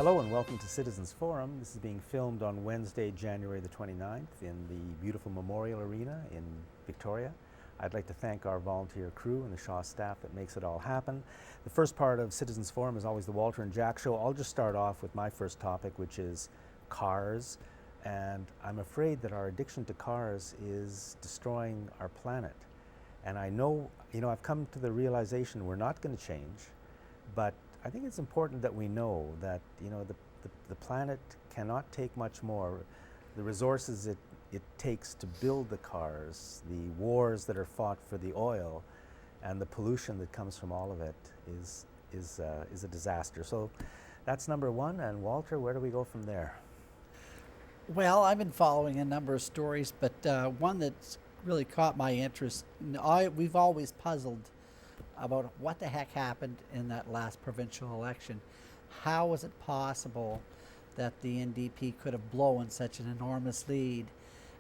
Hello and welcome to Citizens Forum. This is being filmed on Wednesday, January the 29th in the beautiful Memorial Arena in Victoria. I'd like to thank our volunteer crew and the Shaw staff that makes it all happen. The first part of Citizens Forum is always the Walter and Jack Show. I'll just start off with my first topic, which is cars. And I'm afraid that our addiction to cars is destroying our planet. And I know, I've come to the realization we're not going to change, but I think it's important that we know that, the planet cannot take much more. The resources it takes to build the cars, the wars that are fought for the oil, and the pollution that comes from all of it is a disaster. So that's number one. And Walter, where do we go from there? Well, I've been following a number of stories, but one that's really caught my interest. We've always puzzled about what the heck happened in that last provincial election. How was it possible that the NDP could have blown such an enormous lead?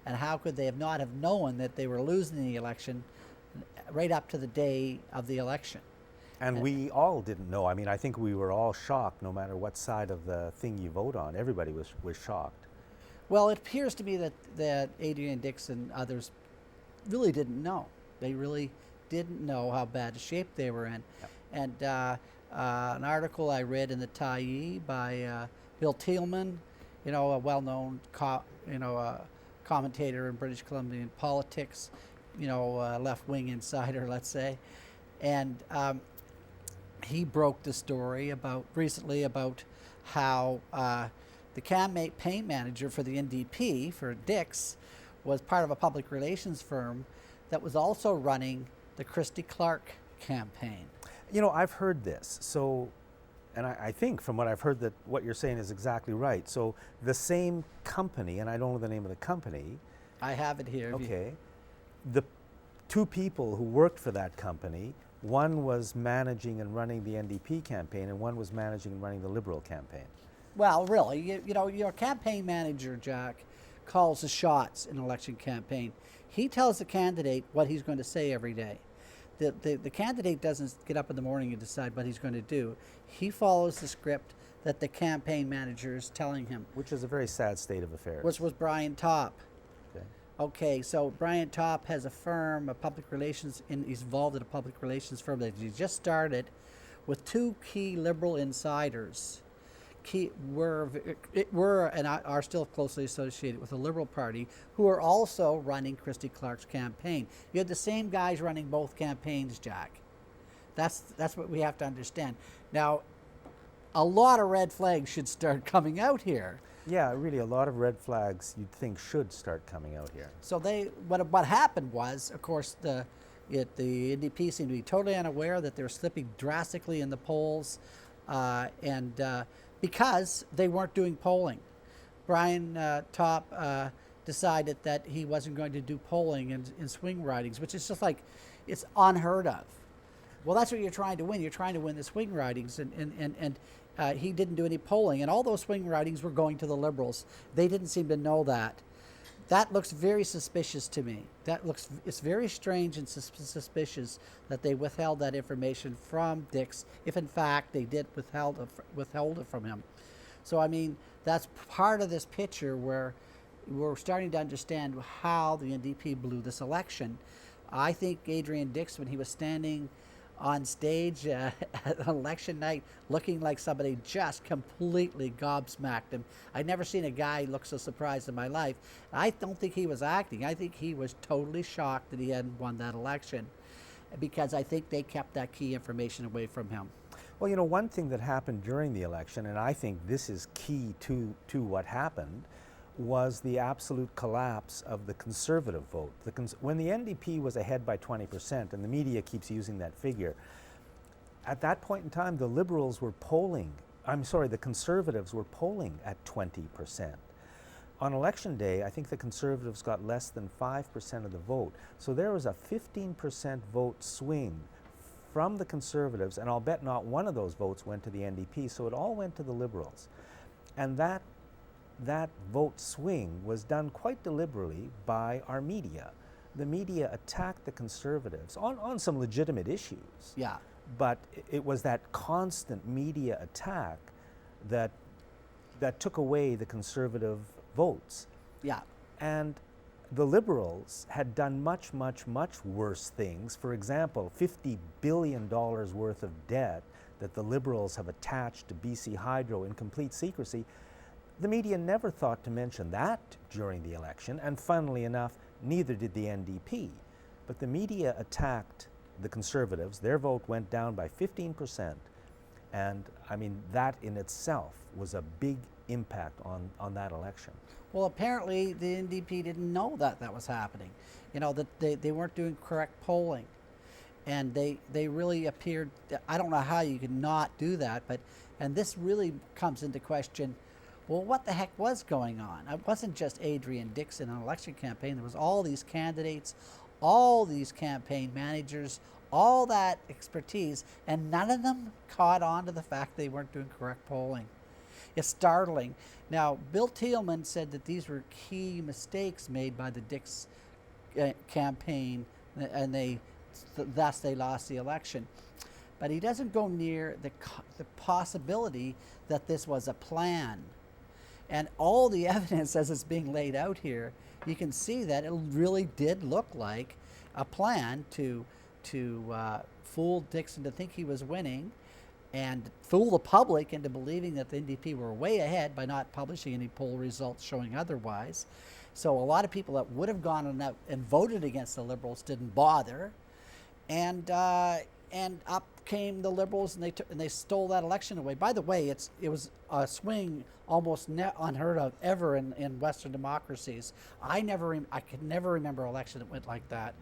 And how could they not have known that they were losing the election right up to the day of the election? And we all didn't know. I mean, I think we were all shocked no matter what side of the thing you vote on. Everybody was shocked. Well, it appears to me that Adrian Dix and others really didn't know. They really didn't know how bad a shape they were in. Yep. And an article I read in the Tyee by Bill Thielman, a well-known commentator in British Columbian politics, left-wing insider, let's say, and he broke the story recently about how the campaign manager for the NDP, for Dix, was part of a public relations firm that was also running the Christy Clark campaign. I've heard this. So, and I think from what I've heard that what you're saying is exactly right. So the same company, and I don't know the name of the company. I have it here. Okay. The two people who worked for that company, one was managing and running the NDP campaign, and one was managing and running the Liberal campaign. Well, really, your campaign manager, Jack, calls the shots in an election campaign. He tells the candidate what he's going to say every day. The candidate doesn't get up in the morning and decide what he's going to do. He follows the script that the campaign manager is telling him. Which is a very sad state of affairs. Which was Brian Topp. Okay. Okay, so Brian Topp has a firm, a public relations, he's involved in a public relations firm that he just started with two key Liberal insiders. Were and are still closely associated with the Liberal Party, who are also running Christy Clark's campaign. You had the same guys running both campaigns, Jack. That's what we have to understand. Now, a lot of red flags should start coming out here. Yeah, really, a lot of red flags you'd think should start coming out here. So what happened was, of course, the NDP seemed to be totally unaware that they were slipping drastically in the polls, because they weren't doing polling. Brian Topp decided that he wasn't going to do polling in swing ridings, which is just it's unheard of. Well, that's what you're trying to win. You're trying to win the swing ridings, and he didn't do any polling, and all those swing ridings were going to the Liberals. They didn't seem to know that. That looks very suspicious to me. It's very strange and suspicious that they withheld that information from Dix, if in fact they did withhold it from him. So, I mean, that's part of this picture where we're starting to understand how the NDP blew this election. I think Adrian Dix, when he was standing on stage at election night looking like somebody just completely gobsmacked him. I'd never seen a guy look so surprised in my life. I don't think he was acting. I think he was totally shocked that he hadn't won that election, because I think they kept that key information away from him. Well, one thing that happened during the election, and I think this is key to what happened, was the absolute collapse of the Conservative vote. When the NDP was ahead by 20%, and the media keeps using that figure, at that point in time, the Liberals were polling, the Conservatives were polling at 20%. On election day, I think the Conservatives got less than 5% of the vote. So there was a 15% vote swing from the Conservatives, and I'll bet not one of those votes went to the NDP, so it all went to the Liberals. And that vote swing was done quite deliberately by our media. The media attacked the Conservatives on some legitimate issues. Yeah. But it was that constant media attack that that took away the Conservative votes. Yeah. And the Liberals had done much, much, much worse things. For example, $50 billion worth of debt that the Liberals have attached to BC Hydro in complete secrecy. The media never thought to mention that during the election, and funnily enough, neither did the NDP. But the media attacked the Conservatives. Their vote went down by 15%. And I mean, that in itself was a big impact on that election. Well, apparently the NDP didn't know that that was happening. You know, that they weren't doing correct polling. And they really appeared, I don't know how you could not do that, but, and this really comes into question, well, what the heck was going on? It wasn't just Adrian Dixon on an election campaign. There was all these candidates, all these campaign managers, all that expertise, and none of them caught on to the fact they weren't doing correct polling. It's startling. Now, Bill Thielman said that these were key mistakes made by the Dix campaign, and thus they lost the election. But he doesn't go near the possibility that this was a plan. And all the evidence as it's being laid out here, you can see that it really did look like a plan to fool Dixon to think he was winning and fool the public into believing that the NDP were way ahead by not publishing any poll results showing otherwise. So a lot of people that would have gone out and voted against the Liberals didn't bother. And up came the Liberals, and they stole that election away. By the way, it was a swing almost unheard of ever in Western democracies. I could never remember an election that went like that.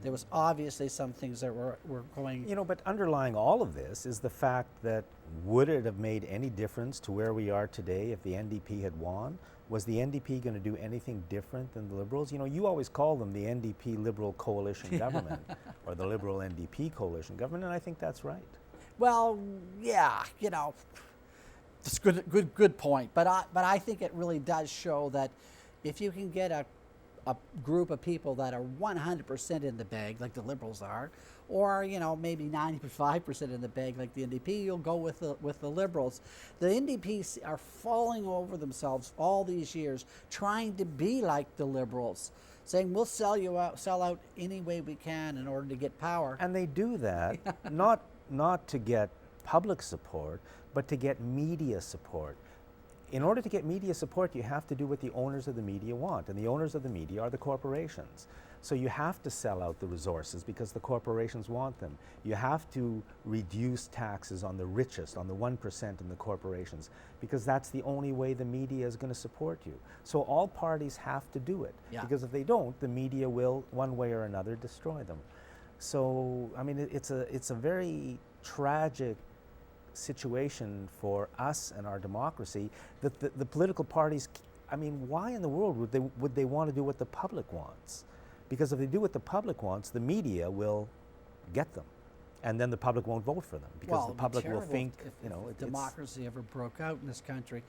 There was obviously some things that were going. You know, but underlying all of this is the fact that would it have made any difference to where we are today if the NDP had won? Was the NDP going to do anything different than the Liberals? You know, you always call them the NDP Liberal Coalition Government or the Liberal NDP Coalition Government, and I think that's right. Well, yeah, you know, it's good point. But I think it really does show that if you can get a group of people that are 100% in the bag, like the Liberals are, or you know maybe 95% in the bag, like the NDP, you'll go with the Liberals. The NDP are falling over themselves all these years, trying to be like the Liberals, saying we'll sell out any way we can in order to get power. And they do that not to get public support, but to get media support. In order to get media support, you have to do what the owners of the media want, and the owners of the media are the corporations. So you have to sell out the resources because the corporations want them. You have to reduce taxes on the richest, on the 1% in the corporations, because that's the only way the media is going to support you. So all parties have to do it, because if they don't, the media will, one way or another, destroy them. So, I mean, it's a very tragic situation for us and our democracy that the political parties, I mean, why in the world would they want to do what the public wants? Because if they do what the public wants, the media will get them, and then the public won't vote for them because the public will think, you know, if democracy ever broke out in this country,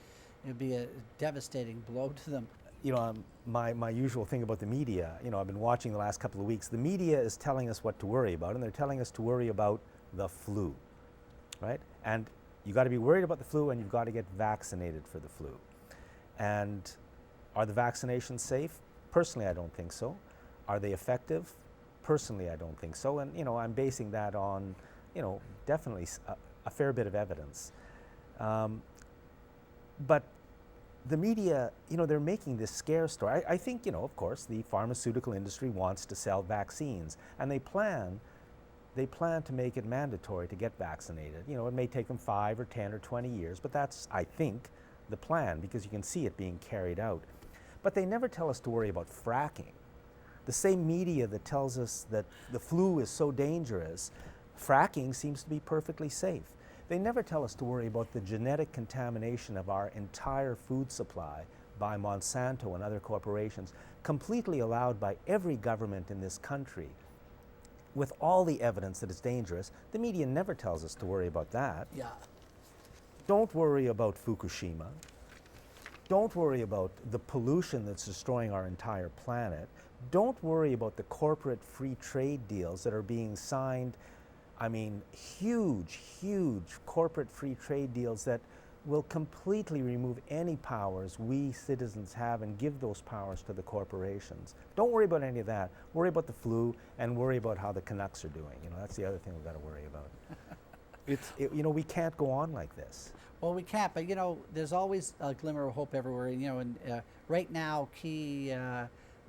it'd be a devastating blow to them. You know, my usual thing about the media, you know, I've been watching the last couple of weeks. The media is telling us what to worry about, and they're telling us to worry about the flu, right? And you got to be worried about the flu, and you've got to get vaccinated for the flu. And are the vaccinations safe? Personally, I don't think so. Are they effective? Personally, I don't think so. And, you know, I'm basing that on, you know, definitely a fair bit of evidence. But the media, you know, they're making this scare story. I think, you know, of course, the pharmaceutical industry wants to sell vaccines, and they plan to make it mandatory to get vaccinated. You know, it may take them 5 or 10 or 20 years, but that's, I think, the plan, because you can see it being carried out. But they never tell us to worry about fracking. The same media that tells us that the flu is so dangerous, fracking seems to be perfectly safe. They never tell us to worry about the genetic contamination of our entire food supply by Monsanto and other corporations, completely allowed by every government in this country. With all the evidence that it's dangerous, the media never tells us to worry about that. Yeah. Don't worry about Fukushima. Don't worry about the pollution that's destroying our entire planet. Don't worry about the corporate free trade deals that are being signed. I mean, huge, huge corporate free trade deals that will completely remove any powers we citizens have and give those powers to the corporations. Don't worry about any of that. Worry about the flu and worry about how the Canucks are doing. You know, that's the other thing we've got to worry about. You know, we can't go on like this. Well, we can't, but you know, there's always a glimmer of hope everywhere. You know, and right now, key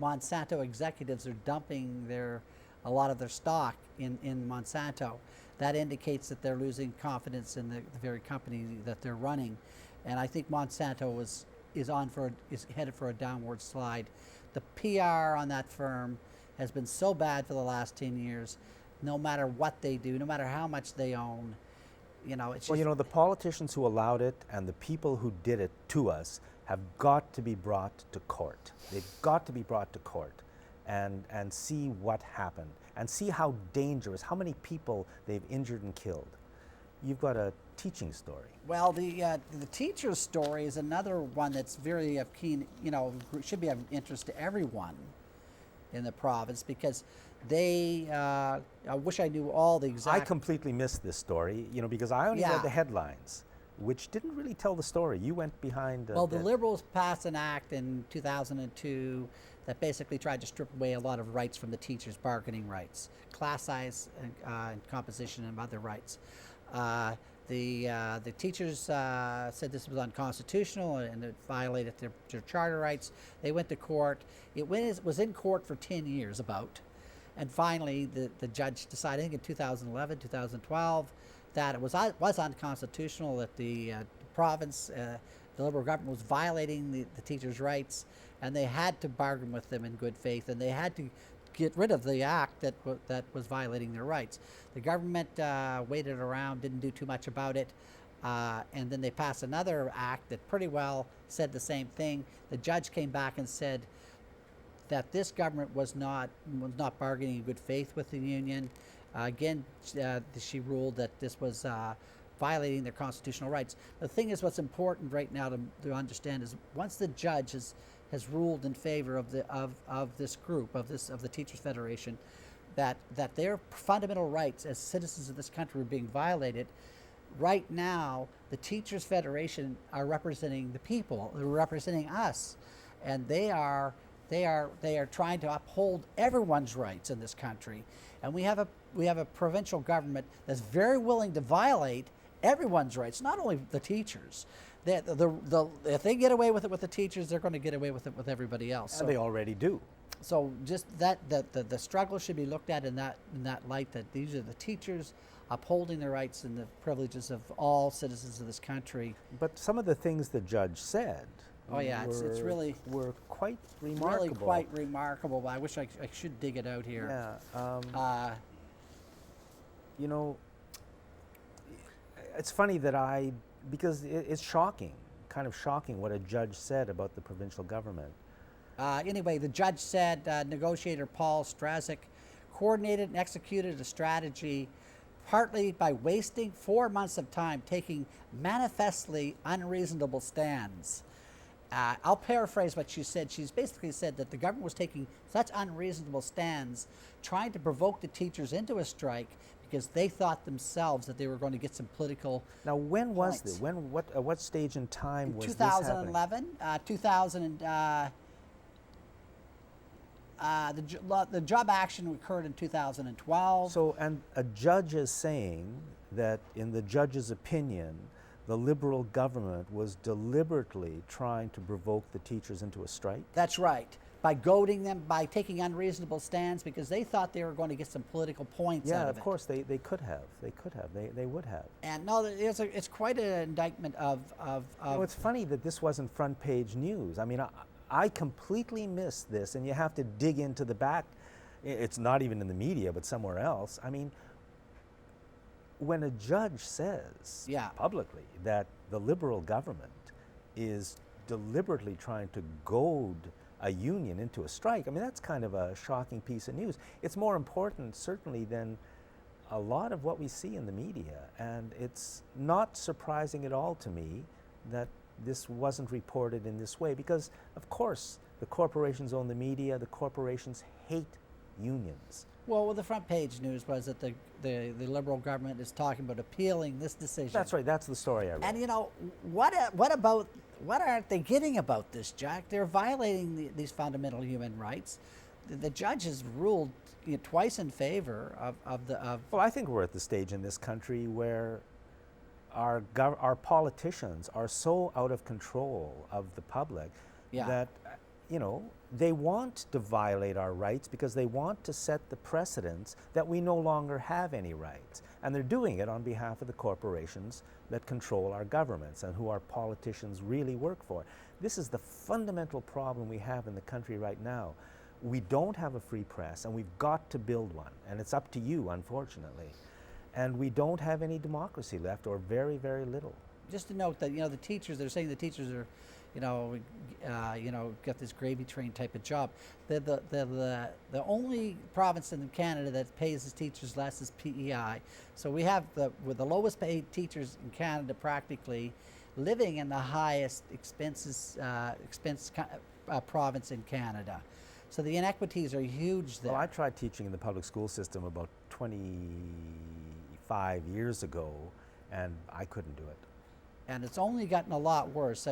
Monsanto executives are dumping a lot of their stock in Monsanto. That indicates that they're losing confidence in the very company that they're running, and I think Monsanto is headed for a downward slide. The PR on that firm has been so bad for the last 10 years. No matter what they do, no matter how much they own, you know, it's well, just, you know, the politicians who allowed it and the people who did it to us have got to be brought to court. They've got to be brought to court and see what happened and see how dangerous, how many people they've injured and killed. You've got a teaching story. Well, the teacher's story is another one that's very keen, you know, should be of interest to everyone in the province, because they, I wish I knew all the exact... I completely missed this story, you know, because I only read the headlines, which didn't really tell the story. You went behind... Well, the Liberals passed an act in 2002 that basically tried to strip away a lot of rights from the teachers' bargaining rights, class size and composition and other rights. The teachers said this was unconstitutional and it violated their charter rights. They went to court. It was in court for 10 years about. And finally, the judge decided, I think in 2011, 2012, that it was unconstitutional, that the province, the Liberal government was violating the teachers' rights, and they had to bargain with them in good faith, and they had to get rid of the act that was violating their rights. The government waited around, didn't do too much about it, and then they passed another act that pretty well said the same thing. The judge came back and said that this government was not bargaining in good faith with the union. Again, she ruled that this was violating their constitutional rights. The thing is, what's important right now to understand is once the judge has ruled in favor of this group of the Teachers Federation, that their fundamental rights as citizens of this country are being violated. Right now, the Teachers Federation are representing the people. They're representing us, and they are trying to uphold everyone's rights in this country. And we have a provincial government that's very willing to violate everyone's rights, not only the teachers. If they get away with it with the teachers, they're going to get away with it with everybody else. And they already do. So just the struggle should be looked at in that light, that these are the teachers upholding the rights and the privileges of all citizens of this country. But some of the things the judge said it's really were quite remarkable. Really quite remarkable. But I wish I should dig it out here. Yeah. You know, it's funny that because it's shocking, kind of shocking what a judge said about the provincial government. Anyway, the judge said negotiator Paul Strazik coordinated and executed a strategy partly by wasting 4 months of time taking manifestly unreasonable stands. I'll paraphrase what she said. She's basically said that the government was taking such unreasonable stands, trying to provoke the teachers into a strike because they thought themselves that they were going to get some political. Now, when was points. this? At what stage in time was 2011, this happening? 2000. The job action occurred in 2012. So, and a judge is saying that, in the judge's opinion, the Liberal government was deliberately trying to provoke the teachers into a strike? That's right. By goading them, by taking unreasonable stands, because they thought they were going to get some political points out of it. Yeah, of course, they could have. They would have. And no, it's quite an indictment of. You know, it's funny that this wasn't front page news. I mean, I completely missed this, and you have to dig into the back. It's not even in the media, but somewhere else. I mean, when a judge says publicly that the Liberal government is deliberately trying to goad a union into a strike, I mean, that's kind of a shocking piece of news. It's more important, certainly, than a lot of what we see in the media. And it's not surprising at all to me that this wasn't reported in this way, because, of course, the corporations own the media, the corporations hate unions. Well, the front page news was that the Liberal government is talking about appealing this decision. That's right. That's the story I read. And what aren't they getting about this, Jack? They're violating these fundamental human rights. The judge has ruled twice in favor of the. Well, I think we're at the stage in this country where our politicians are so out of control of the public that they want to violate our rights because they want to set the precedence that we no longer have any rights. And they're doing it on behalf of the corporations that control our governments and who our politicians really work for. This is the fundamental problem we have in the country right now. We don't have a free press, and we've got to build one. And it's up to you, unfortunately. And we don't have any democracy left, or very, very little. Just to note that the teachers, they're saying the teachers are, get this gravy train type of job. The only province in Canada that pays its teachers less is PEI. So we have with the lowest paid teachers in Canada practically living in the highest expense province in Canada. So the inequities are huge there. Well, I tried teaching in the public school system about 25 years ago, and I couldn't do it. And it's only gotten a lot worse.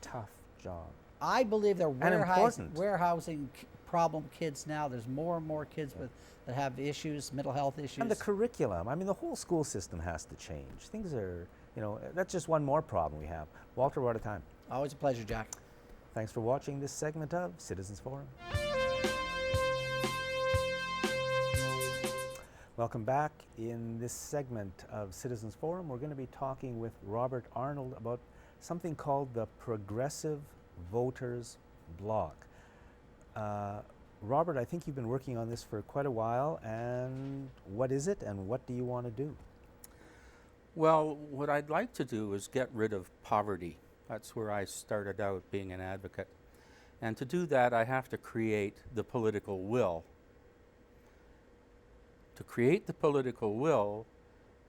Tough job. I believe they're warehousing problem kids now. There's more and more kids that have issues, mental health issues. And the curriculum. The whole school system has to change. Things are, that's just one more problem we have. Walter, we're out of time. Always a pleasure, Jack. Thanks for watching this segment of Citizens Forum. Welcome back. In this segment of Citizens Forum, we're going to be talking with Robert Arnold about something called the Progressive Voters Bloc. Robert, I think you've been working on this for quite a while, and what is it, and what do you want to do? Well, what I'd like to do is get rid of poverty. That's where I started out being an advocate. And to do that, I have to create the political will. To create the political will,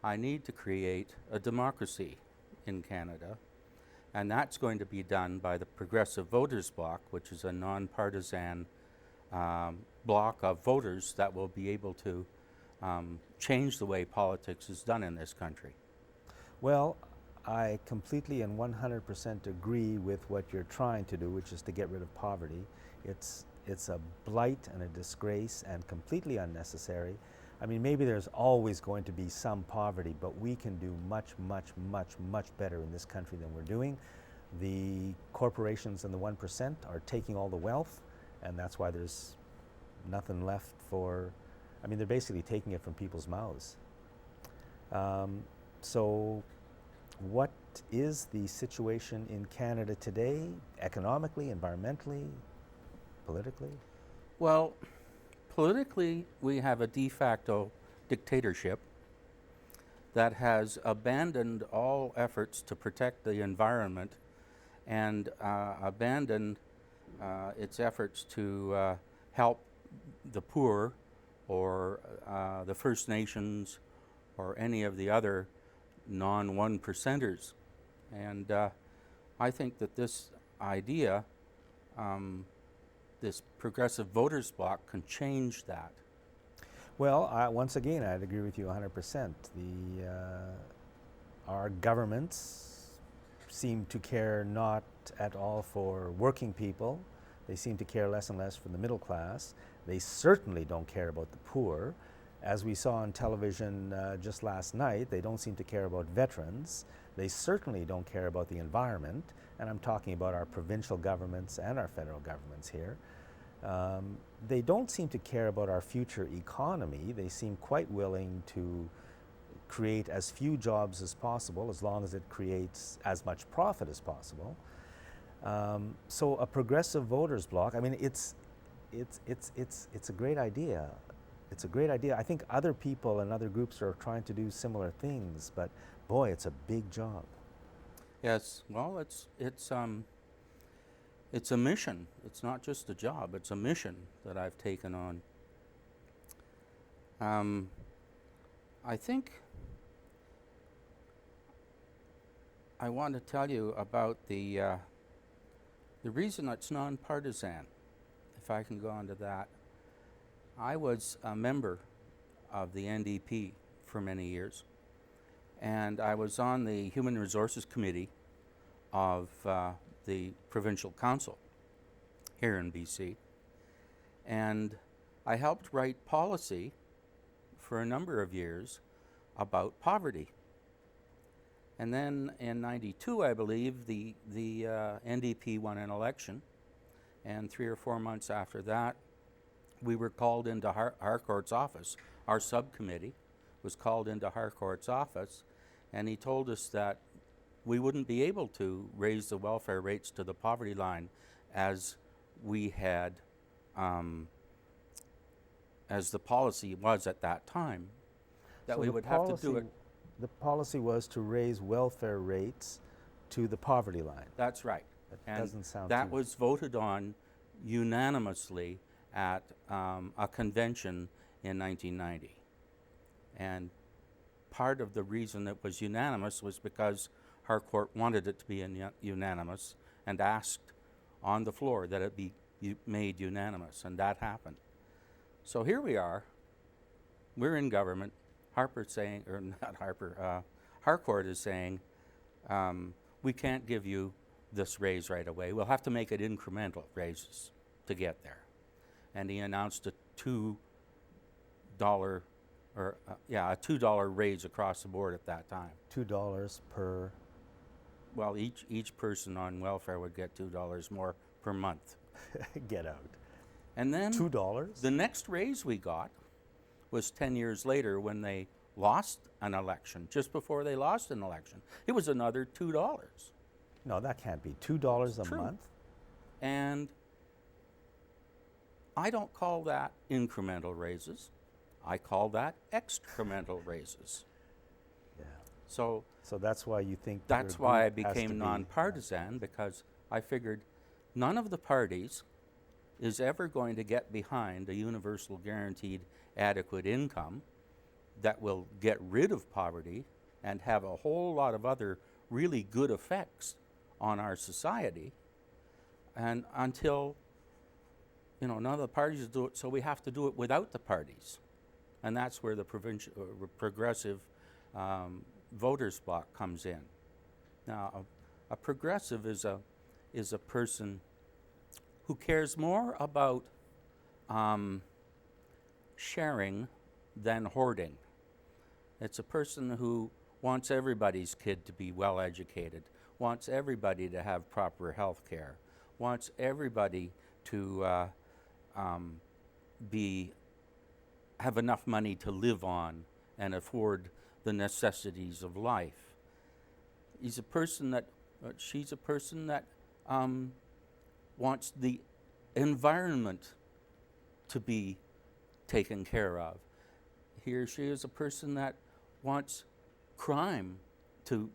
I need to create a democracy in Canada. And that's going to be done by the Progressive Voters Bloc, which is a nonpartisan bloc of voters that will be able to change the way politics is done in this country. Well, I completely and 100% agree with what you're trying to do, which is to get rid of poverty. It's a blight and a disgrace and completely unnecessary. Maybe there's always going to be some poverty, but we can do much, much, much, much better in this country than we're doing. The corporations and the 1% are taking all the wealth, and that's why there's nothing left for, they're basically taking it from people's mouths. So what is the situation in Canada today, economically, environmentally, politically? Well, politically, we have a de facto dictatorship that has abandoned all efforts to protect the environment and abandoned its efforts to help the poor or the First Nations or any of the other non-1%ers. And I think that this idea, this Progressive Voters Bloc, can change that. Well, once again, I'd agree with you 100%. Our governments seem to care not at all for working people. They seem to care less and less for the middle class. They certainly don't care about the poor. As we saw on television just last night, they don't seem to care about veterans. They certainly don't care about the environment, and I'm talking about our provincial governments and our federal governments here. They don't seem to care about our future economy. They seem quite willing to create as few jobs as possible, as long as it creates as much profit as possible. So a Progressive Voters Bloc, it's a great idea. It's a great idea. I think other people and other groups are trying to do similar things, but boy, it's a big job. Yes, well, it's a mission. It's not just a job. It's a mission that I've taken on. I think I want to tell you about the reason it's nonpartisan, if I can go on to that. I was a member of the NDP for many years, and I was on the Human Resources Committee of the Provincial Council here in BC, and I helped write policy for a number of years about poverty. And then in '92, I believe, the NDP won an election, and 3 or 4 months after that, we were called into Harcourt's office. Our subcommittee was called into Harcourt's office, and he told us that we wouldn't be able to raise the welfare rates to the poverty line as we had, as the policy was at that time, that So we the would have to do it. The policy was to raise welfare rates to the poverty line. That's right. That And doesn't sound that too- was voted on unanimously at a convention in 1990. And part of the reason it was unanimous was because Harcourt wanted it to be unanimous and asked on the floor that it be made unanimous, and that happened. So here we are. We're in government. Harcourt is saying, we can't give you this raise right away. We'll have to make it incremental raises to get there. And he announced a $2 raise across the board at that time. $2 per. Well, each person on welfare would get $2 more per month. Get out. And then $2? the next raise we got was 10 years later when they lost an election, just before they lost an election. It was another $2. No, that can't be. $2 a True. month? And I don't call that incremental raises. I call that excremental raises. Yeah. So So that's why you think that's your why I group has to became be- nonpartisan, because I figured none of the parties is ever going to get behind a universal guaranteed adequate income that will get rid of poverty and have a whole lot of other really good effects on our society. And until, none of the parties do it, so we have to do it without the parties. And that's where the progressive voters bloc comes in. Now, a progressive is a person who cares more about sharing than hoarding. It's a person who wants everybody's kid to be well educated, wants everybody to have proper health care, wants everybody to have enough money to live on and afford the necessities of life. She's a person that wants the environment to be taken care of. He or she is a person that wants crime to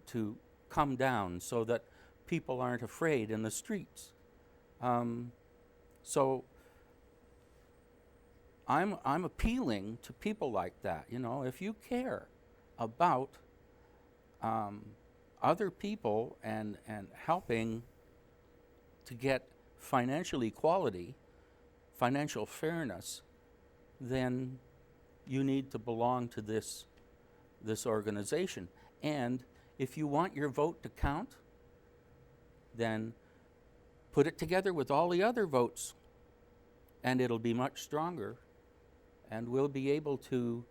come down so that people aren't afraid in the streets. So I'm appealing to people like that. If you care about other people and helping to get financial equality, financial fairness, then you need to belong to this organization. And if you want your vote to count, then put it together with all the other votes, and it'll be much stronger, and we'll be able to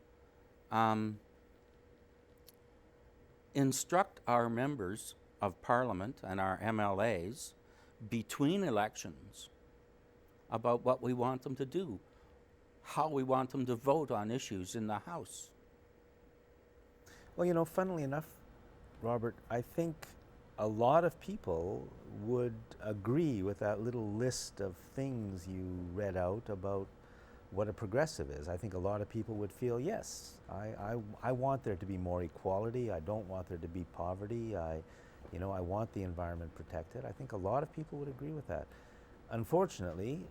instruct our members of Parliament and our MLAs between elections about what we want them to do, how we want them to vote on issues in the House. Well, funnily enough, Robert, I think a lot of people would agree with that little list of things you read out about what a progressive is. I think a lot of people would feel, yes, I want there to be more equality. I don't want there to be poverty. I want the environment protected. I think a lot of people would agree with that. Unfortunately,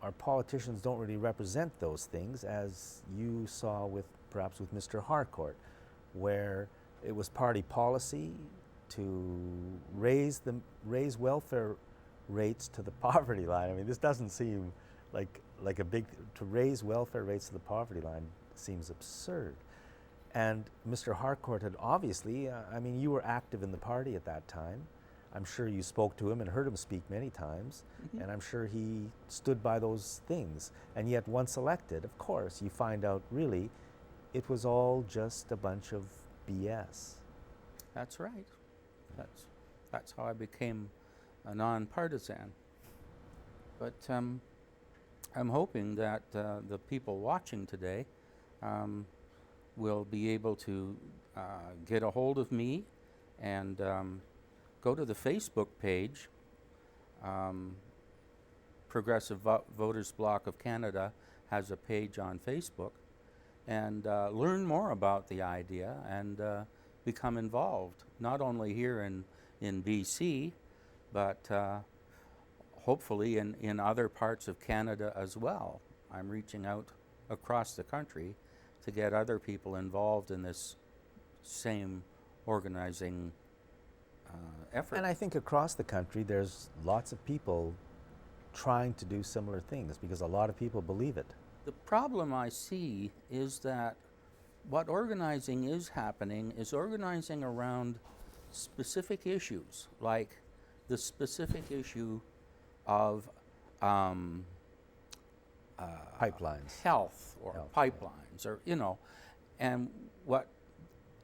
our politicians don't really represent those things, as you saw perhaps with Mr. Harcourt, where it was party policy to raise welfare rates to the poverty line. I mean, this doesn't seem like a big to raise welfare rates to the poverty line seems absurd. And Mr. Harcourt had obviously, I mean, you were active in the party at that time. I'm sure you spoke to him and heard him speak many times, and I'm sure he stood by those things. And yet, once elected, of course, you find out really it was all just a bunch of BS. That's right. That's how I became a nonpartisan. But I'm hoping that the people watching today will be able to get a hold of me and go to the Facebook page. Progressive Voters Bloc of Canada has a page on Facebook, and learn more about the idea and become involved, not only here in BC, but hopefully in other parts of Canada as well. I'm reaching out across the country to get other people involved in this same organizing effort. And I think across the country, there's lots of people trying to do similar things because a lot of people believe it. The problem I see is that what organizing is happening is organizing around specific issues, like the specific issue of Pipelines. health or Health, pipelines, or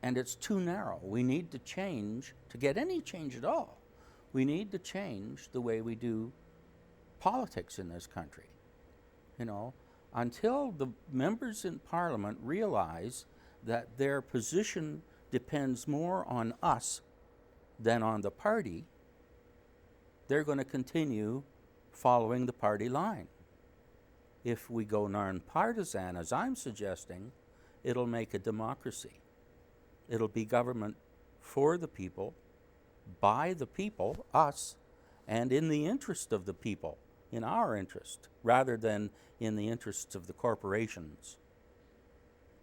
and it's too narrow. We need to change, to get any change at all. We need to change the way we do politics in this country. Until the members in Parliament realize that their position depends more on us than on the party, they're going to continue following the party line. If we go nonpartisan, as I'm suggesting, it'll make a democracy. It'll be government for the people, by the people, us, and in the interest of the people, in our interest, rather than in the interests of the corporations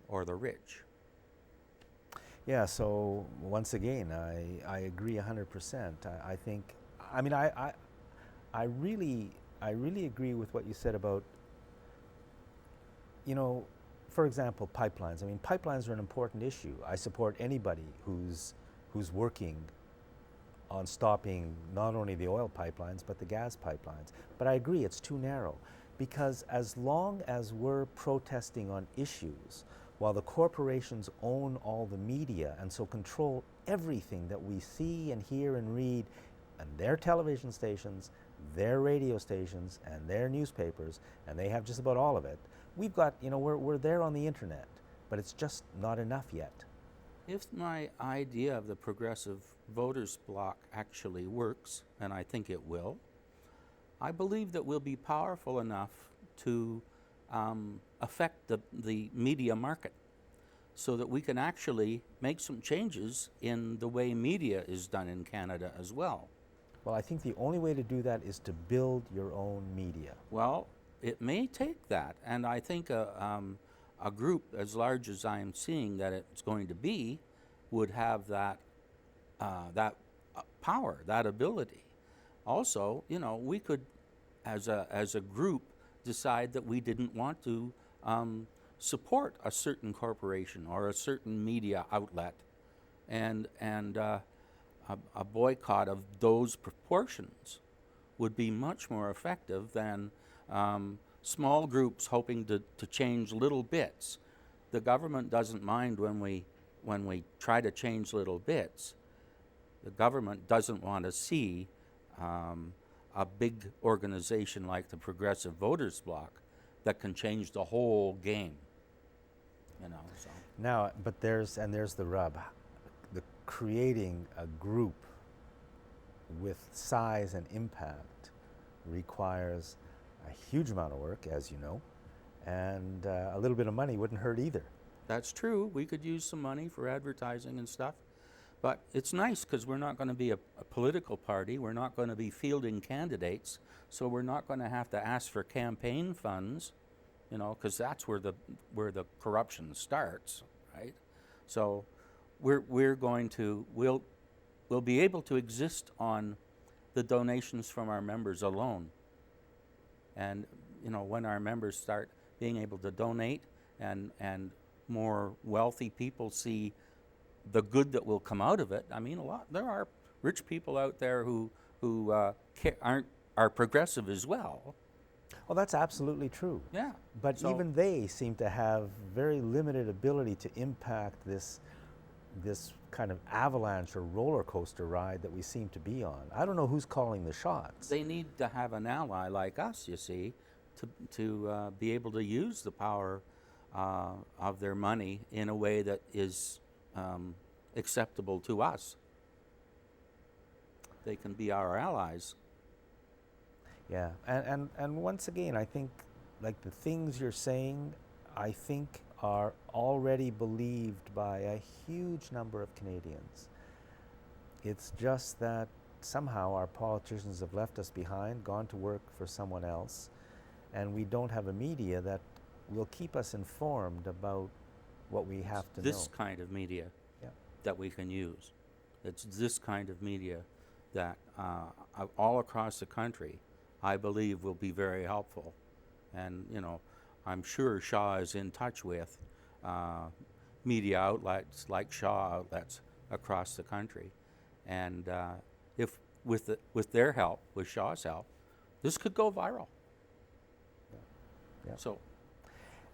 or the rich. Yeah, so once again, I agree 100%. I think, I mean, I really agree with what you said about, for example, pipelines. I mean, pipelines are an important issue. I support anybody who's working on stopping not only the oil pipelines, but the gas pipelines. But I agree, it's too narrow. Because as long as we're protesting on issues, while the corporations own all the media and so control everything that we see and hear and read, and their television stations, their radio stations, and their newspapers, and they have just about all of it, we've got, we're there on the internet, but it's just not enough yet. If my idea of the Progressive Voters Bloc actually works, and I think it will, I believe that we'll be powerful enough to affect the media market so that we can actually make some changes in the way media is done in Canada as well. Well, I think the only way to do that is to build your own media. Well, it may take that, and I think a group as large as I'm seeing that it's going to be would have that power, that ability. Also, we could, as a group, decide that we didn't want to support a certain corporation or a certain media outlet, and a boycott of those proportions would be much more effective than small groups hoping to change little bits. The government doesn't mind when we try to change little bits. The government doesn't want to see a big organization like the Progressive Voters Bloc that can change the whole game. So. Now, but there's the rub. Creating a group with size and impact requires a huge amount of work, as you know, and a little bit of money wouldn't hurt either. That's true. We could use some money for advertising and stuff. But it's nice because we're not going to be a political party. We're not going to be fielding candidates. So we're not going to have to ask for campaign funds, because that's where the corruption starts, right? So we'll be able to exist on the donations from our members alone. And when our members start being able to donate and more wealthy people see the good that will come out of it. I mean, there are rich people out there who are progressive as well. Well, that's absolutely true. Yeah. But So- even they seem to have very limited ability to impact this kind of avalanche or roller coaster ride that we seem to be on. I don't know who's calling the shots. They need to have an ally like us, you see, to be able to use the power of their money in a way that is acceptable to us. They can be our allies. Yeah, and once again, I think like the things you're saying, I think are already believed by a huge number of Canadians. It's just that somehow our politicians have left us behind, gone to work for someone else, and we don't have a media that will keep us informed about what we have to This know. kind of media Yeah. that we can use. It's this kind of media that all across the country, I believe, will be very helpful. And, I'm sure Shaw is in touch with media outlets like Shaw outlets across the country. And if with their help, with Shaw's help, this could go viral. Yeah. So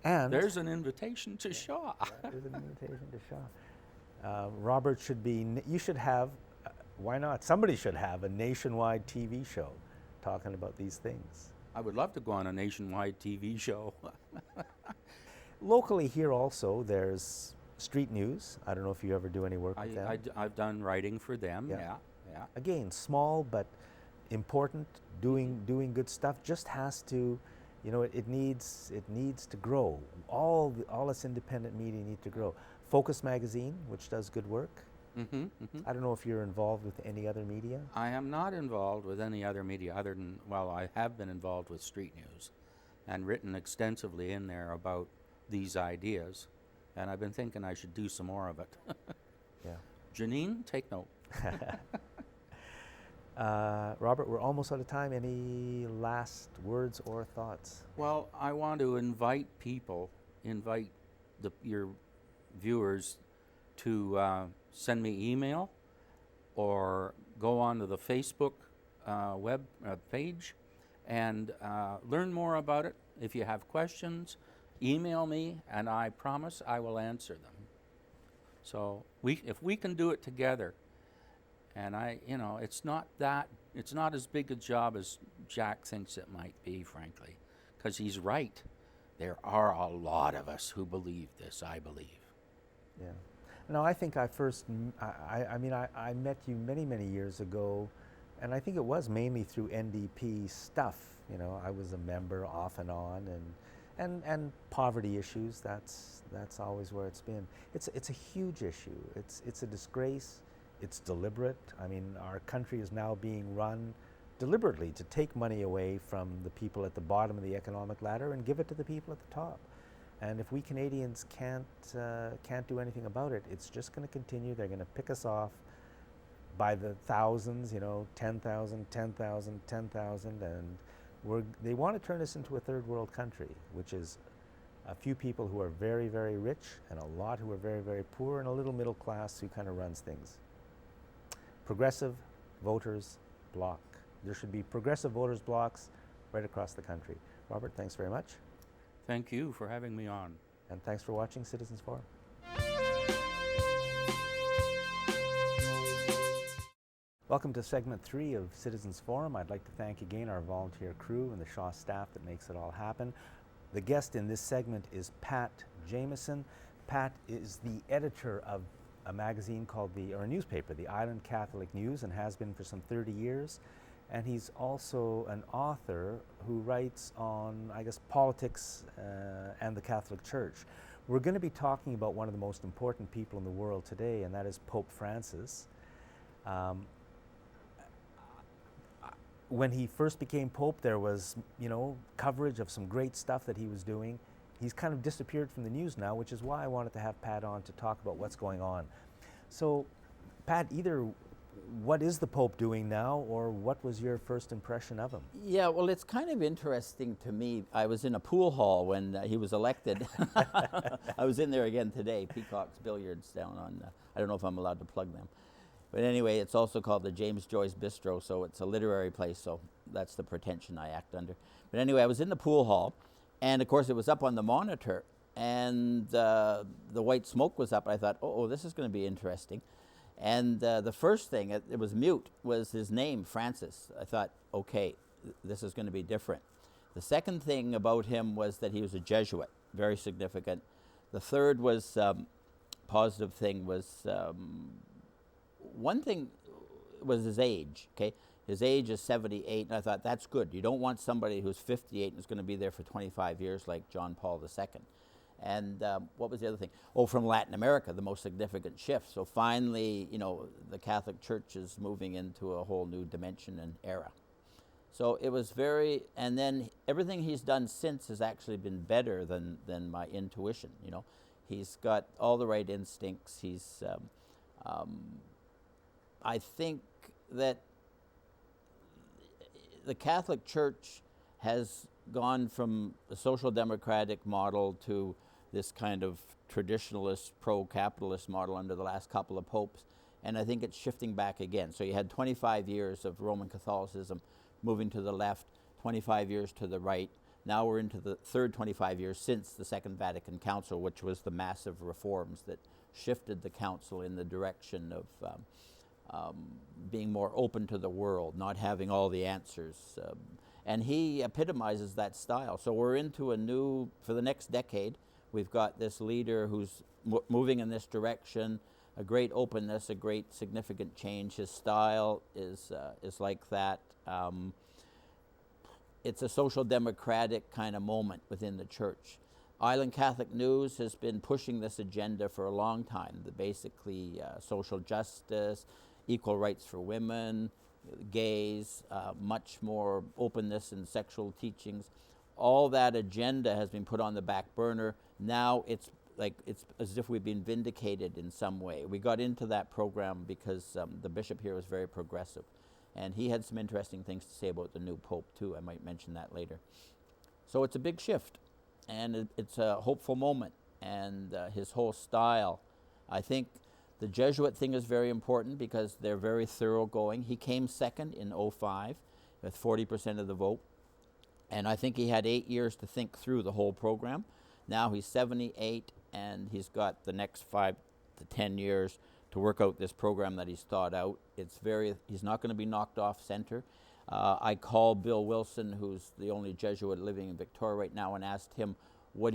And there's an invitation to Shaw. there's an invitation to Shaw. Robert should be, you should have, why not? Somebody should have a nationwide TV show talking about these things. I would love to go on a nationwide TV show. Locally here also, there's Street News. I don't know if you ever do any work with them. I've done writing for them. Yeah. Yeah. Again, small but important, doing good stuff. Just has to, it needs to grow. All this independent media need to grow. Focus Magazine, which does good work. I don't know if you're involved with any other media. I am not involved with any other media other than, I have been involved with Street News and written extensively in there about these ideas. And I've been thinking I should do some more of it. Yeah. Janine, take note. Robert, we're almost out of time. Any last words or thoughts? Well, I want to invite your viewers to send me email or go onto the Facebook web page and learn more about it. If you have questions, email me, and I promise I will answer them. So if we can do it together, and it's not as big a job as Jack thinks it might be, frankly, because he's right. There are a lot of us who believe this, I believe. Yeah. No, I think I met you many, many years ago, and I think it was mainly through NDP stuff. I was a member off and on, and poverty issues. That's always where it's been. It's a huge issue. It's a disgrace. It's deliberate. I mean, our country is now being run deliberately to take money away from the people at the bottom of the economic ladder and give it to the people at the top. And if we Canadians can't do anything about it, it's just going to continue. They're going to pick us off by the thousands, 10,000, 10,000, 10,000, and they want to turn us into a third world country, which is a few people who are very, very rich and a lot who are very, very poor, and a little middle class who kind of runs things. Progressive Voters Bloc. There should be progressive voters blocks right across the country. Robert, thanks very much. Thank you for having me on. And thanks for watching Citizens Forum. Welcome to segment 3 of Citizens Forum. I'd like to thank again our volunteer crew and the Shaw staff that makes it all happen. The guest in this segment is Pat Jameson. Pat is the editor of a magazine called or a newspaper, the Island Catholic News, and has been for some 30 years. And he's also an author who writes on, I guess, politics and the Catholic Church. We're going to be talking about one of the most important people in the world today, and that is Pope Francis. When he first became Pope, there was, coverage of some great stuff that he was doing. He's kind of disappeared from the news now, which is why I wanted to have Pat on to talk about what's going on. So, Pat, either What is the Pope doing now, or what was your first impression of him? Yeah, well, it's kind of interesting to me. I was in a pool hall when he was elected. I was in there again today, Peacock's Billiards down on, I don't know if I'm allowed to plug them. But anyway, it's also called the James Joyce Bistro, so it's a literary place, so that's the pretension I act under. But anyway, I was in the pool hall, and of course it was up on the monitor, and the white smoke was up. I thought, oh, this is going to be interesting. And the first thing, it was mute, was his name, Francis. I thought, okay, this is going to be different. The second thing about him was that he was a Jesuit, very significant. The third was, positive thing was, one thing was his age, okay? His age is 78, and I thought, that's good. You don't want somebody who's 58 and is going to be there for 25 years like John Paul II. And what was the other thing? Oh, from Latin America, the most significant shift. So finally, you know, the Catholic Church is moving into a whole new dimension and era. So it was very, and then everything he's done since has actually been better than my intuition, you know. He's got all the right instincts. He's, I think that the Catholic Church has gone from the social democratic model to this kind of traditionalist, pro-capitalist model under the last couple of popes, and I think it's shifting back again. So you had 25 years of Roman Catholicism moving to the left, 25 years to the right. Now we're into the third 25 years since the Second Vatican Council, which was the massive reforms that shifted the council in the direction of being more open to the world, not having all the answers. And he epitomizes that style. So we're into a new, for the next decade, we've got this leader who's moving in this direction, a great openness, a great significant change. His style is like that. It's a social democratic kind of moment within the church. Island Catholic News has been pushing this agenda for a long time, basically social justice, equal rights for women, gays, much more openness in sexual teachings. All that agenda has been put on the back burner. Now it's as if we've been vindicated in some way. We got into that program because the bishop here was very progressive, and he had some interesting things to say about the new pope too. I might mention that later. So it's a big shift, and it's a hopeful moment, and his whole style, I think. The Jesuit thing is very important because they're very thoroughgoing. He came second in 2005 with 40% of the vote. And I think he had 8 years to think through the whole program. Now he's 78, and he's got the next 5 to 10 years to work out this program that he's thought out. He's not going to be knocked off center. I called Bill Wilson, who's the only Jesuit living in Victoria right now, and asked him, what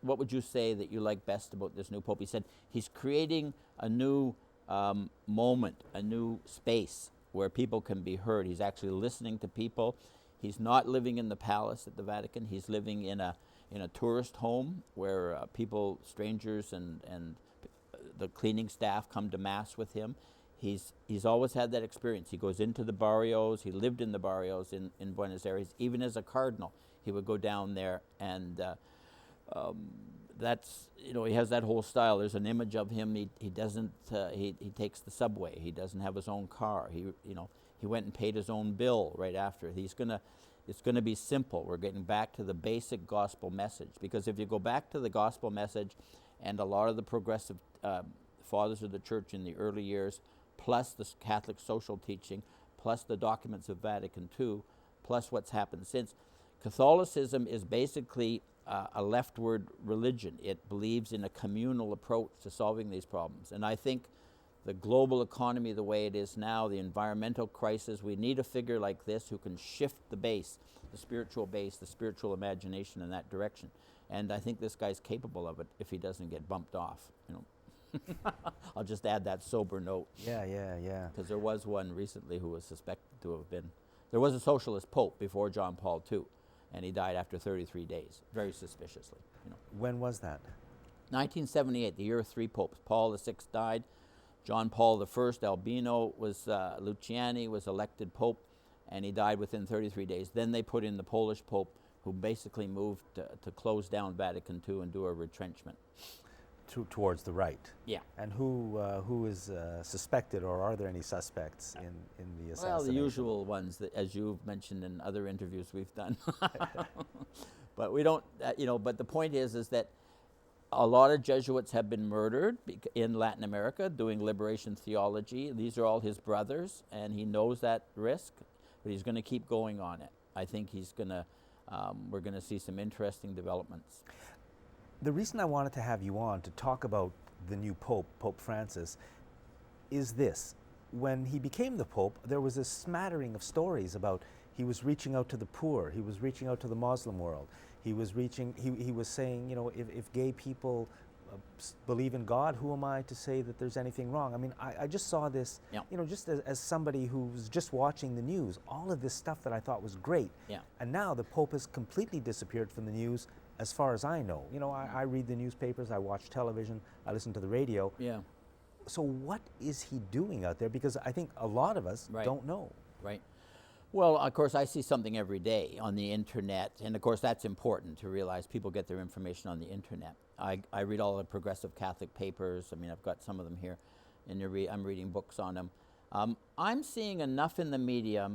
would you say that you like best about this new pope? He said he's creating a new moment, a new space where people can be heard. He's actually listening to people. He's not living in the palace at the Vatican. He's living in a tourist home where people, strangers, and the cleaning staff come to mass with him. He's always had that experience. He goes into the barrios. He lived in the barrios in Buenos Aires. Even as a cardinal, he would go down there, and that's, you know, he has that whole style. There's an image of him. He doesn't. He takes the subway. He doesn't have his own car. He went and paid his own bill right after. It's gonna be simple. We're getting back to the basic gospel message, because if you go back to the gospel message, and a lot of the progressive fathers of the church in the early years, plus the Catholic social teaching, plus the documents of Vatican II, plus what's happened since, Catholicism is basically a leftward religion. It believes in a communal approach to solving these problems. And I think the global economy the way it is now, the environmental crisis, we need a figure like this who can shift the base, the spiritual imagination in that direction. And I think this guy's capable of it if he doesn't get bumped off, you know. I'll just add that sober note. Yeah. Because there was one recently who was suspected to have been, there was a socialist pope before John Paul II, and he died after 33 days, very suspiciously. You know. When was that? 1978, the year of 3 popes. Paul VI died. John Paul I, Albino, Luciani was elected pope, and he died within 33 days. Then they put in the Polish pope, who basically moved to close down Vatican II and do a retrenchment. towards the right. Yeah. And who is suspected, or are there any suspects in the assassination? Well, the usual ones that, as you've mentioned in other interviews we've done. But we don't, but the point is that a lot of Jesuits have been murdered in Latin America doing liberation theology. These are all his brothers, and he knows that risk, but he's going to keep going on it. I think we're going to see some interesting developments. The reason I wanted to have you on to talk about the new Pope, Pope Francis, is this. When he became the Pope, there was a smattering of stories about he was reaching out to the poor, he was reaching out to the Muslim world, he was saying, if gay people believe in God, who am I to say that there's anything wrong? I mean, I just saw this, just as somebody who's just watching the news, all of this stuff that I thought was great. Yeah. And now the Pope has completely disappeared from the news, as far as I know. I read the newspapers, I watch television, I listen to the radio. Yeah. So what is he doing out there? Because I think a lot of us don't know. Right. Well, of course, I see something every day on the internet, and of course that's important to realize people get their information on the internet. I read all the progressive Catholic papers. I mean, I've got some of them here, and I'm reading books on them. I'm seeing enough in the media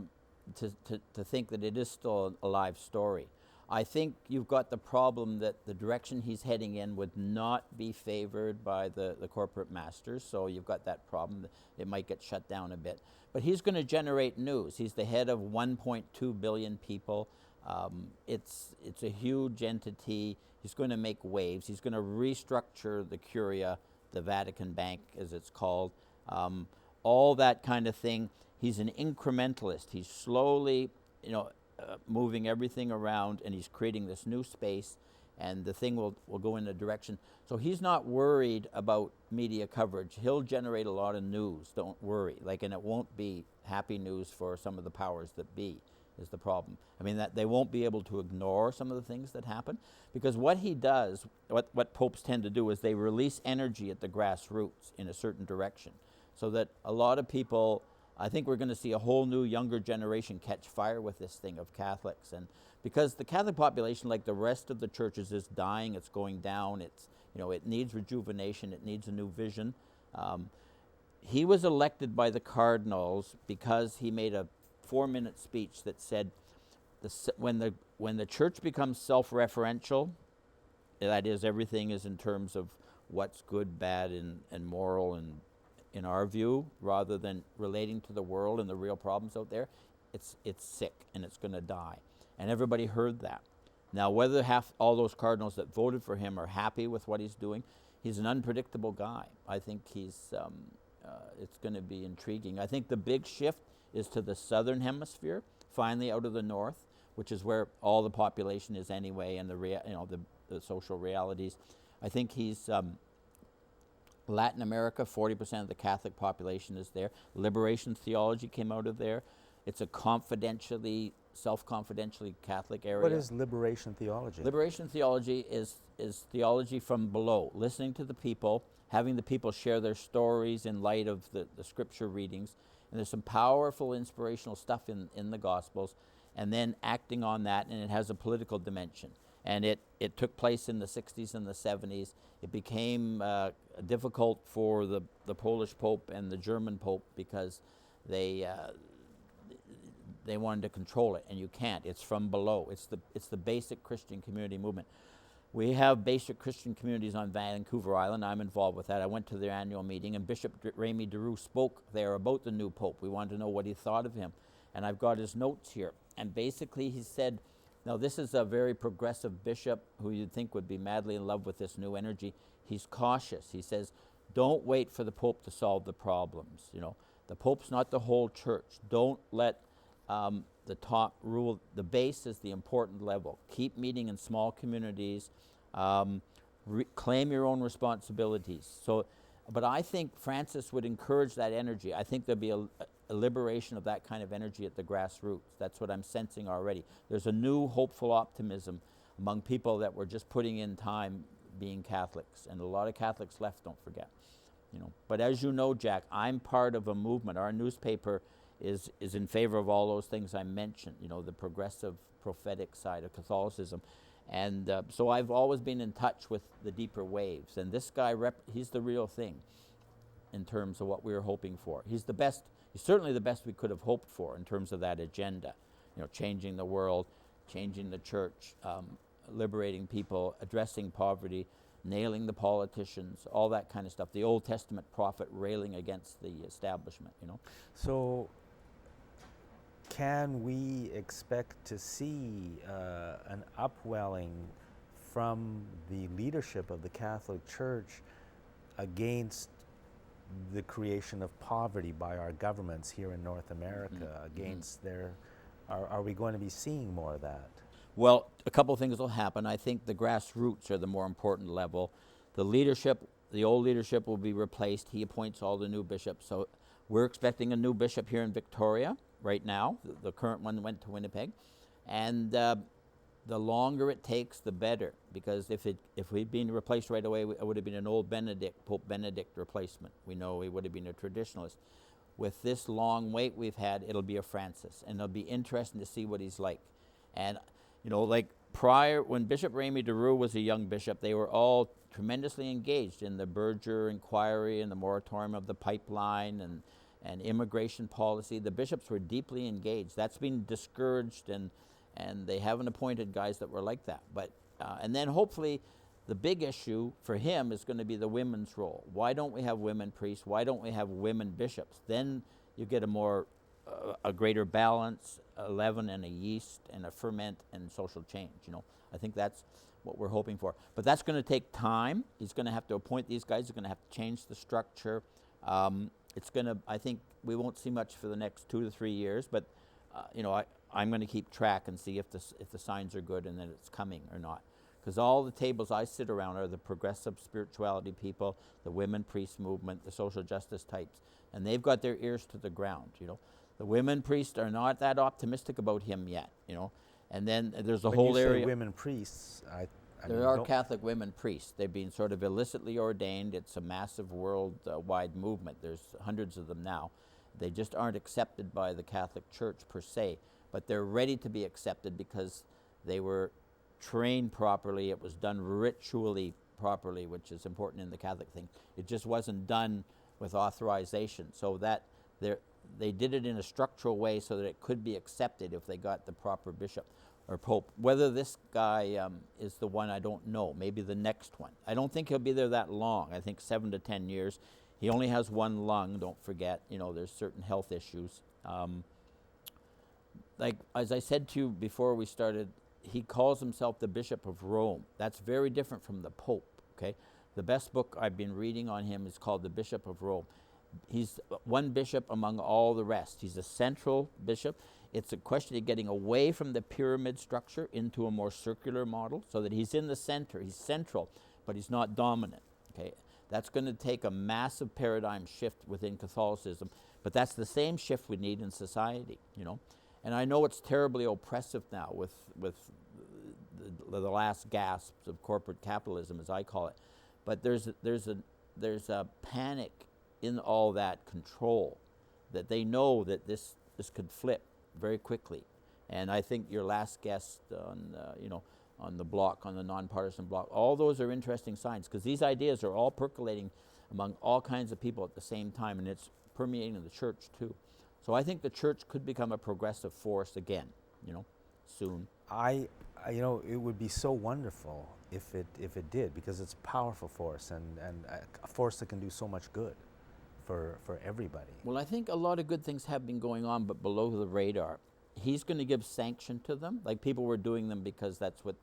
to think that it is still a live story. I think you've got the problem that the direction he's heading in would not be favored by the corporate masters, so you've got that problem. It might get shut down a bit. But he's going to generate news. He's the head of 1.2 billion people. It's a huge entity. He's going to make waves. He's going to restructure the Curia, the Vatican Bank, as it's called, all that kind of thing. He's an incrementalist. He's slowly, moving everything around, and he's creating this new space, and the thing will go in a direction. So he's not worried about media coverage. He'll generate a lot of news, don't worry. And it won't be happy news for some of the powers that be, is the problem. I mean, that they won't be able to ignore some of the things that happen, because what he does, what popes tend to do, is they release energy at the grassroots in a certain direction, so that a lot of people, I think we're going to see a whole new younger generation catch fire with this thing of Catholics. And because the Catholic population, like the rest of the churches, is dying, it's going down, it needs rejuvenation, it needs a new vision. He was elected by the cardinals because he made a 4-minute speech that said, when the church becomes self-referential, that is, everything is in terms of what's good, bad, and moral, and in our view, rather than relating to the world and the real problems out there, it's sick and it's going to die. And everybody heard that. Now, whether all those cardinals that voted for him are happy with what he's doing, he's an unpredictable guy. I think it's going to be intriguing. I think the big shift is to the southern hemisphere, finally out of the north, which is where all the population is anyway, and the social realities. I think he's Latin America, 40% of the Catholic population is there. Liberation theology came out of there. It's a self-confidentially Catholic area. What is liberation theology? Liberation theology is theology from below, listening to the people, having the people share their stories in light of the scripture readings. And there's some powerful inspirational stuff in the Gospels, and then acting on that, and it has a political dimension. And it took place in the 60s and the 70s. It became difficult for the Polish Pope and the German Pope because they wanted to control it, and you can't. It's from below. It's the basic Christian community movement. We have basic Christian communities on Vancouver Island. I'm involved with that. I went to their annual meeting, and Bishop Remy DeRue spoke there about the new Pope. We wanted to know what he thought of him, and I've got his notes here. And basically he said, now this is a very progressive bishop who you'd think would be madly in love with this new energy. He's cautious. He says, don't wait for the Pope to solve the problems. The Pope's not the whole church. Don't let the top rule. The base is the important level. Keep meeting in small communities. Claim your own responsibilities. But I think Francis would encourage that energy. I think there'll be a liberation of that kind of energy at the grassroots. That's what I'm sensing already. There's a new hopeful optimism among people that were just putting in time being Catholics, and a lot of Catholics left, don't forget. But as you know, Jack, I'm part of a movement. Our newspaper is in favor of all those things I mentioned, the progressive prophetic side of Catholicism. And so I've always been in touch with the deeper waves. And this guy, he's the real thing in terms of what we were hoping for. He's the best. He's certainly the best we could have hoped for in terms of that agenda. You know, changing the world, changing the church, liberating people, addressing poverty, nailing the politicians, all that kind of stuff. The Old Testament prophet railing against the establishment, you know. So, can we expect to see an upwelling from the leadership of the Catholic Church against the creation of poverty by our governments here in North America, against their... Are we going to be seeing more of that? Well, a couple of things will happen. I think the grassroots are the more important level. The leadership, the old leadership will be replaced. He appoints all the new bishops. So we're expecting a new bishop here in Victoria right now. The current one went to Winnipeg. And the longer it takes, the better. Because if we'd been replaced right away, it would have been an old Benedict, Pope Benedict replacement. We know he would have been a traditionalist. With this long wait we've had, it'll be a Francis. And it'll be interesting to see what he's like. And you know, like prior, when Bishop Remy DeRue was a young bishop, they were all tremendously engaged in the Berger inquiry and the moratorium of the pipeline and immigration policy. The bishops were deeply engaged. That's been discouraged, and they haven't appointed guys that were like that. But and then hopefully the big issue for him is going to be the women's role. Why don't we have women priests? Why don't we have women bishops? Then you get a greater balance, a leaven and a yeast and a ferment and social change. You know, I think that's what we're hoping for. But that's going to take time. He's going to have to appoint these guys. He's going to have to change the structure. It's going to, I think we won't see much for the next 2 to 3 years, but you know, I'm going to keep track and see if the signs are good and that it's coming or not. Because all the tables I sit around are the progressive spirituality people, the women priest movement, the social justice types, and they've got their ears to the ground, you know. The women priests are not that optimistic about him yet, you know. And then there's a whole area. When you say women priests, there are Catholic women priests. They've been sort of illicitly ordained. It's a massive worldwide movement. There's hundreds of them now. They just aren't accepted by the Catholic Church per se, but they're ready to be accepted because they were trained properly. It was done ritually properly, which is important in the Catholic thing. It just wasn't done with authorization, so that they did it in a structural way so that it could be accepted if they got the proper bishop or pope. Whether this guy is the one, I don't know. Maybe the next one. I don't think he'll be there that long. I think 7 to 10 years. He only has one lung, don't forget. You know, there's certain health issues. Like, as I said to you before we started, he calls himself the Bishop of Rome. That's very different from the Pope, okay? The best book I've been reading on him is called The Bishop of Rome. He's one bishop among all the rest. He's a central bishop. It's a question of getting away from the pyramid structure into a more circular model so that he's in the center. He's central, but he's not dominant, okay? That's going to take a massive paradigm shift within Catholicism, but that's the same shift we need in society, you know? And I know it's terribly oppressive now with the last gasps of corporate capitalism, as I call it. But there's a panic in all that control that they know that this could flip very quickly. And I think your last guest on the block, on the nonpartisan block, all those are interesting signs because these ideas are all percolating among all kinds of people at the same time, and it's permeating in the church too. So I think the church could become a progressive force again, you know, soon. You know, it would be so wonderful if it did, because it's a powerful force and a force that can do so much good for everybody. Well, I think a lot of good things have been going on, but below the radar. He's going to give sanction to them. Like, people were doing them because that's what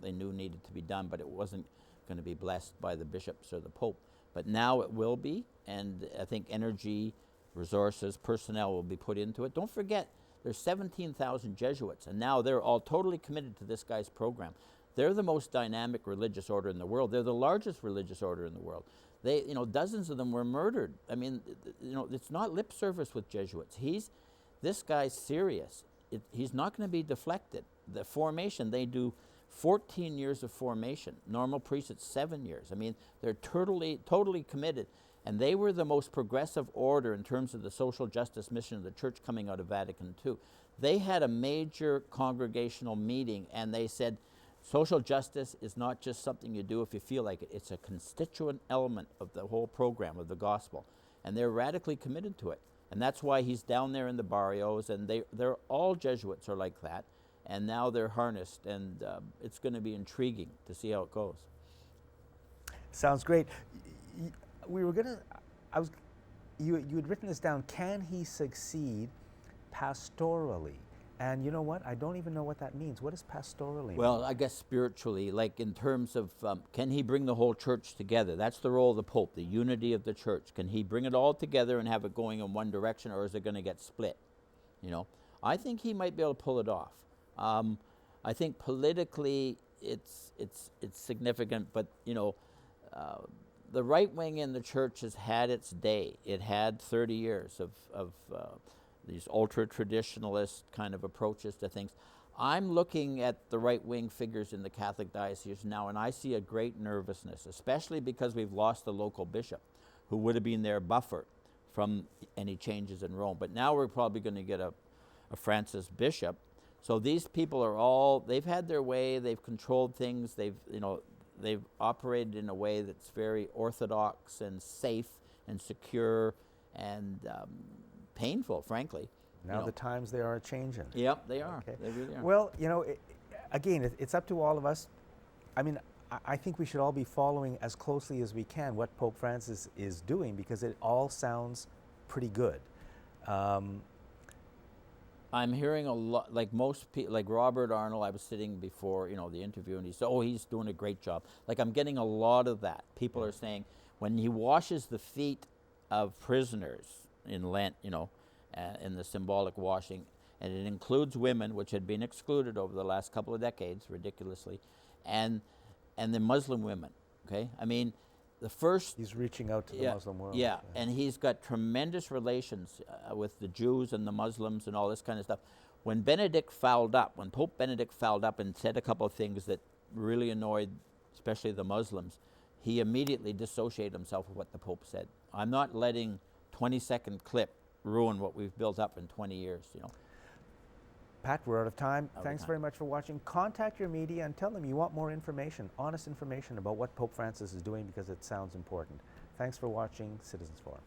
they knew needed to be done, but it wasn't going to be blessed by the bishops or the Pope. But now it will be, and I think energy, resources, personnel will be put into it. Don't forget, there's 17,000 Jesuits, and now they're all totally committed to this guy's program. They're the most dynamic religious order in the world. They're the largest religious order in the world. They, you know, dozens of them were murdered. I mean, you know, it's not lip service with Jesuits. This guy's serious. He's not going to be deflected. The formation, they do 14 years of formation. Normal priests, it's 7 years. I mean, they're totally committed. And they were the most progressive order in terms of the social justice mission of the church coming out of Vatican II. They had a major congregational meeting, and they said, Social justice is not just something you do if you feel like it. It's a constituent element of the whole program of the gospel. And they're radically committed to it. And that's why he's down there in the barrios, and they're all Jesuits are like that. And now they're harnessed, and it's going to be intriguing to see how it goes. Sounds great. We were gonna. You had written this down. Can he succeed pastorally? And you know what? I don't even know what that means. What does pastorally mean? Well, I guess spiritually, like in terms of can he bring the whole church together? That's the role of the Pope, the unity of the church. Can he bring it all together and have it going in one direction, or is it going to get split? You know, I think he might be able to pull it off. I think politically it's significant, but you know, the right wing in the church has had its day. It had 30 years of these ultra-traditionalist kind of approaches to things. I'm looking at the right-wing figures in the Catholic diocese now, and I see a great nervousness, especially because we've lost the local bishop, who would have been their buffer from any changes in Rome. But now we're probably going to get a Francis bishop. So these people are all, they've had their way, they've controlled things, they've operated in a way that's very orthodox and safe and secure and painful, frankly. Now the times they are changing. Yep, they are. Okay. They really are. Well, you know, again, it's up to all of us. I mean, I think we should all be following as closely as we can what Pope Francis is doing, because it all sounds pretty good. I'm hearing a lot, like most people, like Robert Arnold, I was sitting before, you know, the interview, and he said, oh, he's doing a great job. Like, I'm getting a lot of that. People are saying, when he washes the feet of prisoners in Lent, you know, in the symbolic washing, and it includes women, which had been excluded over the last couple of decades, ridiculously, and the Muslim women, okay? I mean, the first... He's reaching out to the Muslim world. Yeah, and he's got tremendous relations with the Jews and the Muslims and all this kind of stuff. When Pope Benedict fouled up and said a couple of things that really annoyed especially the Muslims, he immediately dissociated himself with what the Pope said. I'm not letting 20-second clip ruin what we've built up in 20 years, you know. Pat, we're out of time. Thanks very much for watching. Contact your media and tell them you want more information, honest information about what Pope Francis is doing, because it sounds important. Thanks for watching Citizens Forum.